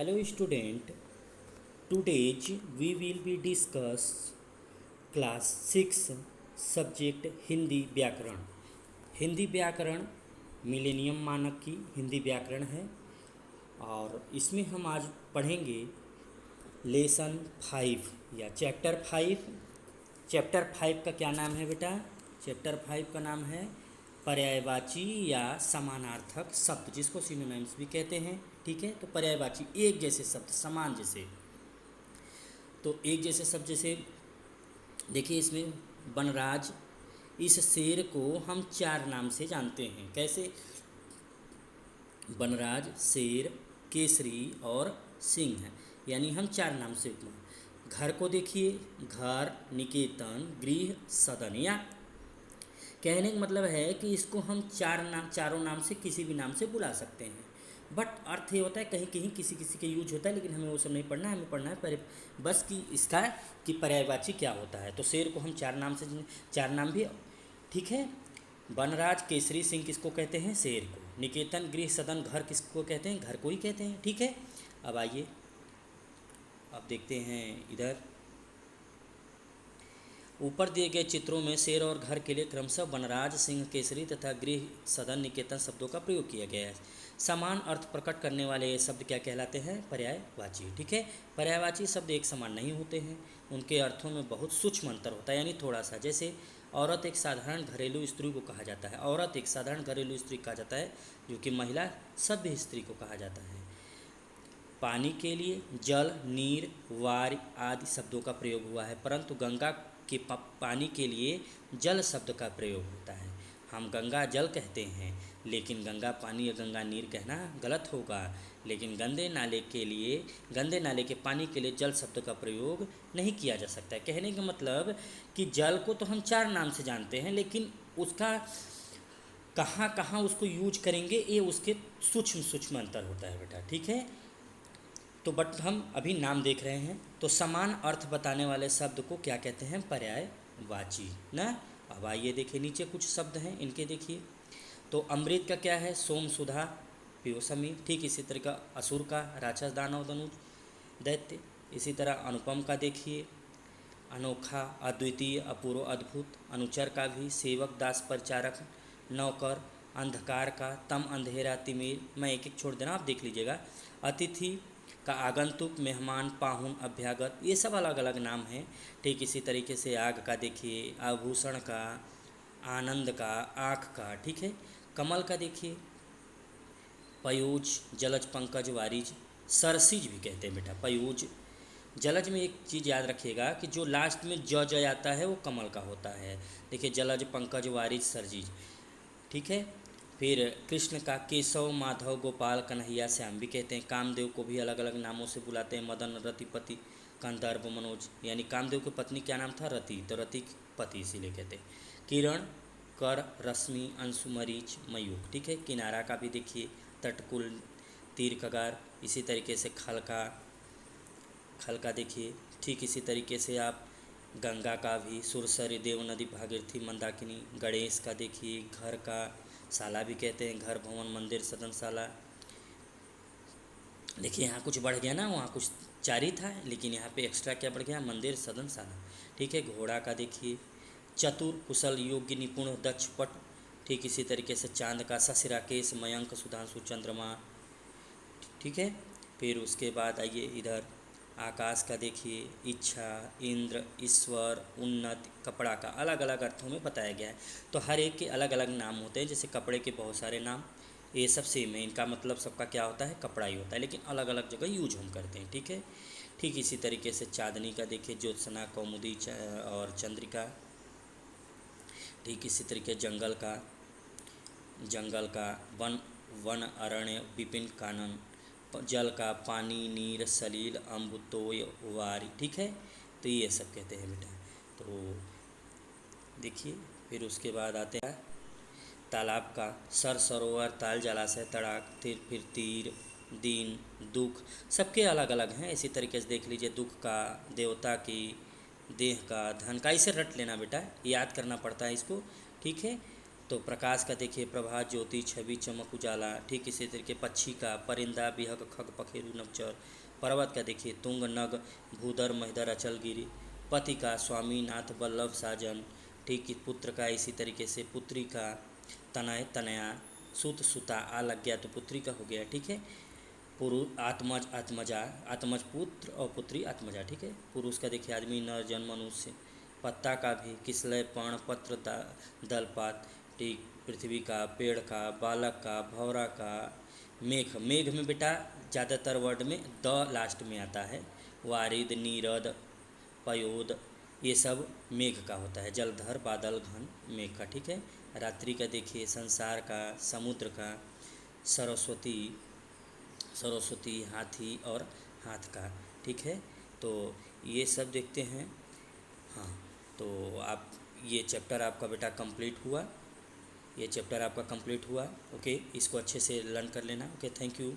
Hello student, today's we will be discuss class 6 subject Hindi व्याकरण। हिंदी व्याकरण millennium मानक की हिंदी व्याकरण है और इसमें हम आज पढ़ेंगे लेसन 5 या चैप्टर 5। चैप्टर 5 का क्या नाम है बेटा? चैप्टर 5 का नाम है पर्यायवाची या समानार्थक शब्द, जिसको सिनोनिम्स भी कहते हैं। ठीक है, तो पर्यायवाची एक जैसे शब्द, समान जैसे, तो एक जैसे शब्द जैसे देखिए इसमें वनराज, इस शेर को हम चार नाम से जानते हैं। कैसे? वनराज, शेर, केसरी और सिंह है, यानी हम चार नाम से उपमा। घर को देखिए, घर, निकेतन, गृह, सदन। या कहने का मतलब है कि इसको हम चारों नाम से किसी भी नाम से बुला सकते हैं। बट अर्थ ये होता है कहीं कहीं किसी किसी के यूज होता है, लेकिन हमें वो सब नहीं पढ़ना है। हमें पढ़ना है पर बस कि इसका कि पर्यायवाची क्या होता है। तो शेर को हम चार नाम भी ठीक है। वनराज, केसरी, सिंह किसको कहते हैं? शेर को। निकेतन, गृह, सदन, घर किसको कहते हैं? घर को ही कहते हैं। ठीक है, अब आइए अब देखते हैं इधर ऊपर दिए गए चित्रों में शेर और घर के लिए क्रमशः वनराज, सिंह, केसरी तथा गृह, सदन, निकेतन शब्दों का प्रयोग किया गया है। समान अर्थ प्रकट करने वाले ये शब्द क्या कहलाते हैं? पर्यायवाची। ठीक है, पर्यायवाची शब्द एक समान नहीं होते हैं, उनके अर्थों में बहुत सूक्ष्म अंतर होता है, यानी थोड़ा सा। जैसे औरत एक साधारण घरेलू स्त्री को कहा जाता है, औरत एक साधारण घरेलू स्त्री कहा जाता है, जो कि महिला सभ्य स्त्री को कहा जाता है। पानी के लिए जल, नीर, वार आदि शब्दों का प्रयोग हुआ है, परंतु गंगा के पानी के लिए जल शब्द का प्रयोग होता है। हम गंगा जल कहते हैं, लेकिन गंगा पानी या गंगा नीर कहना गलत होगा। लेकिन गंदे नाले के पानी के लिए जल शब्द का प्रयोग नहीं किया जा सकता है। कहने का मतलब कि जल को तो हम चार नाम से जानते हैं, लेकिन उसका कहाँ कहाँ उसको यूज करेंगे ये उसके सूक्ष्म अंतर होता है बेटा। ठीक है, तो बट हम अभी नाम देख रहे हैं। तो समान अर्थ बताने वाले शब्द को क्या कहते हैं? पर्यायवाची ना। अब आइए देखिए नीचे कुछ शब्द हैं, इनके देखिए। तो अमृत का क्या है? सोम, सुधा, पियोसमी। ठीक इसी तरह का असुर का राक्षस, दानव, धनुज, दैत्य। इसी तरह अनुपम का देखिए, अनोखा, अद्वितीय, अपूर्व, अद्भुत। अनुचर का भी सेवक, दास, परिचारक, नौकर। अंधकार का तम, अंधेरा, तिमिर। मैं एक एक छोड़ देना, आप देख लीजिएगा। अतिथि का आगंतुक, मेहमान, पाहुन, अभ्यागत, ये सब अलग अलग नाम हैं। ठीक इसी तरीके से आग का देखिए, आभूषण का, आनंद का, आँख का। ठीक है, कमल का देखिए, पयूज, जलज, पंकज, वारिज, सरसिज भी कहते हैं बेटा। पयूज, जलज में एक चीज़ याद रखिएगा कि जो लास्ट में ज आता है वो कमल का होता है। देखिए जलज, पंकज, वारिज, सरजीज। ठीक है, फिर कृष्ण का केशव, माधव, गोपाल, कन्हैया, श्याम भी कहते हैं। कामदेव को भी अलग अलग नामों से बुलाते हैं, मदन, रतिपति, कंदर्प, मनोज। यानी कामदेव की पत्नी क्या नाम था? रति, तो रति पति इसीलिए कहते हैं। किरण, कर, रश्मि, अंशु, मरीच, मयूख। ठीक है, किनारा का भी देखिए, तटकुल, तीर, कगार। इसी तरीके से खल का देखिए। ठीक इसी तरीके से आप गंगा का भी, सुरसरी, देव नदी, भागीरथी, मंदाकिनी। गणेश का देखिए, घर का, शाला भी कहते हैं, घर, भवन, मंदिर, सदनशाला। देखिए यहाँ कुछ बढ़ गया ना, वहाँ कुछ चार ही था, लेकिन यहाँ पे एक्स्ट्रा क्या बढ़ गया? मंदिर, सदनशाला। ठीक है, घोड़ा का देखिए, चतुर, कुशल, योग्य, निपुण, दक्ष, पट। ठीक इसी तरीके से चांद का, शशि, राकेश, मयंक, सुधांशु, चंद्रमा। ठीक है, फिर उसके बाद आइए इधर आकाश का देखिए, इच्छा, इंद्र, ईश्वर, उन्नत। कपड़ा का अलग अलग अर्थों में बताया गया है, तो हर एक के अलग अलग नाम होते हैं। जैसे कपड़े के बहुत सारे नाम, ये सब सेम है, इनका मतलब सबका क्या होता है? कपड़ा ही होता है, लेकिन अलग अलग जगह यूज हम करते हैं। ठीक है, ठीक इसी तरीके से चांदनी का देखिए, ज्योत्सना, कौमुदी और चंद्रिका। ठीक इसी तरीके जंगल का वन, वन, अरण्य, विपिन, कानन। जल का पानी, नीर, सलील, अम्ब, तोय, वारी। ठीक है, तो ये सब कहते हैं बेटा। तो देखिए फिर उसके बाद आते हैं तालाब का, सर, सरोवर, ताल, जलाशय, तड़ाक, फिर तीर, दीन, दुख। सबके अलग अलग हैं। इसी तरीके से देख लीजिए, दुख का, देवता की, देह का, धन का। इसे रट लेना बेटा, याद करना पड़ता है इसको। ठीक है, तो प्रकाश का देखिए प्रभात, ज्योति, छवि, चमक, उजाला। ठीक इसी तरीके पक्षी का परिंदा, बिहक, खग, पखेरु, नवचर। पर्वत का देखिए तुंग, नग, भूधर, महीधर, अचल, गिरि। पति का स्वामी, नाथ, वल्लभ, साजन। ठीक पुत्र का इसी तरीके से पुत्री का तनय, तनया, सुत, सुता। आ लग गया तो पुत्री का हो गया। ठीक है। पुरुष आत्मज, आत्मजा, आत्मज पुत्र और पुत्री आत्मजा। ठीक है। पुरुष का देखिए आदमी, नर, जन, मनुष्य। पत्ता का भी किसलय, पर्ण, पत्र, दलपात। ठीक पृथ्वी का, पेड़ का, बालक का, भौरा का। मेघ, मेघ में बेटा ज़्यादातर वर्ड में द लास्ट में आता है। वारिद, नीरद, पयोद, ये सब मेघ का होता है। जलधर, बादल, घन, मेघ का। ठीक है। रात्रि का देखिए संसार का, समुद्र का, सरस्वती, सरस्वती, हाथी और हाथ का। ठीक है। तो ये सब देखते हैं। हाँ, तो आप ये चैप्टर आपका बेटा कंप्लीट हुआ। ये चैप्टर आपका कंप्लीट हुआ। ओके, इसको अच्छे से लर्न कर लेना। Okay, thank you.